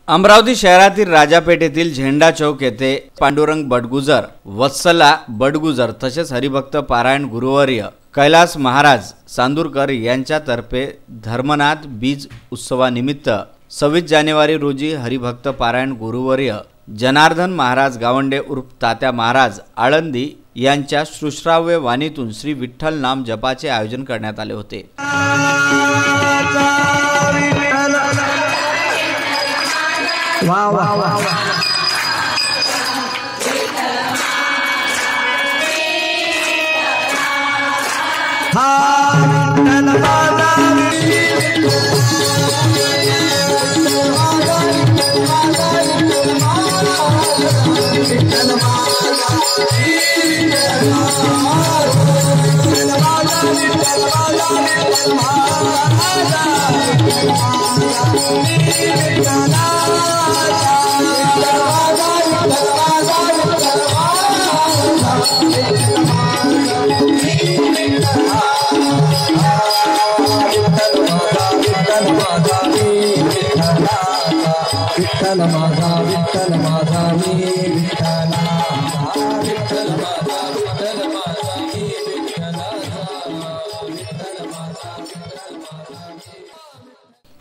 अमरावती शहरातील राजापेठेतील झेंडा चौक येथे पांडुरंग बडगुजर, वत्सला बडगुजर तसेच हरिभक्त पारायण गुरुवर्य कैलास महाराज चांदूरकर यांच्यातर्फे धर्मनाथ बीज उत्सवानिमित्त 26 जानेवारी रोजी हरिभक्त पारायण गुरुवर्य जनार्दन महाराज गावंडे उर्फ तात्या महाराज आळंदी यांच्या श्रुश्राव्य वाणीतून श्री विठ्ठल नाम जपाचे आयोजन करण्यात आले होते। वाह वाह वाह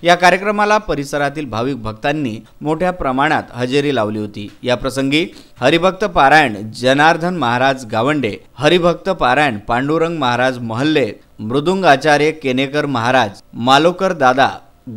या कार्यक्रमाला परिसरातील भाविक भक्तांनी मोठ्या प्रमाणात हजेरी लावली होती। या प्रसंगी हरिभक्त पारायण जनार्दन महाराज गावंडे, हरिभक्त पारायण पांडुरंग महाराज महल्ले, मृदुंग आचार्य केनेकर महाराज, मालोकर दादा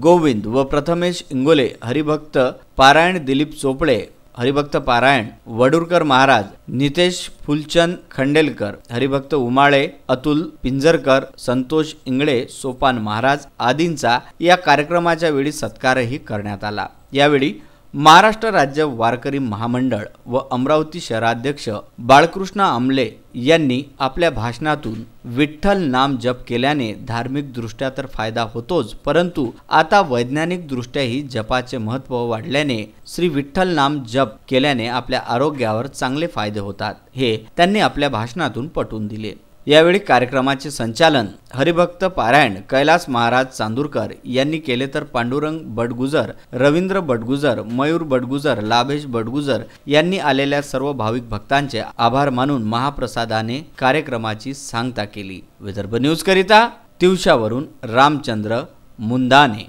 गोविंद व प्रथमेश इंगोले, हरिभक्त पारायण दिलीप चोपड़े, हरिभक्त पारायण वडुरकर महाराज, नितेश फुलचंद खंडेलकर, हरिभक्त उमाळे अतुल पिंजरकर, संतोष इंगळे, सोपान महाराज आदींचा या कार्यक्रमाच्या वेळी सत्कारही करण्यात आला। यावेळी महाराष्ट्र राज्य वारकरी महामंडळ व अमरावती शहराध्यक्ष बाळकृष्ण आमले यांनी आपल्या भाषणातून विठ्ठल नाम जप केल्याने धार्मिक दृष्ट्या तर फायदा होतोच, परंतु आता वैज्ञानिक दृष्ट्याही जपाचे महत्त्व वाढल्याने श्री विठ्ठल नाम जप केल्याने आपल्या आरोग्यावर चांगले फायदे होतात, हे त्यांनी आपल्या भाषणातून पटवून दिले। यावेळी कार्यक्रमाचे संचालन हरिभक्त पारायण कैलास महाराज चांदूरकर यांनी केले, तर पांडुरंग बडगुजर, रवींद्र बडगुजर, मयूर बडगुजर, लाभेश बडगुजर यांनी आलेल्या सर्व भाविक भक्तांचे आभार मानून महाप्रसादाने कार्यक्रमाची सांगता केली। विदर्भ न्यूज करिता तिवशावरून रामचंद्र मुंदाने।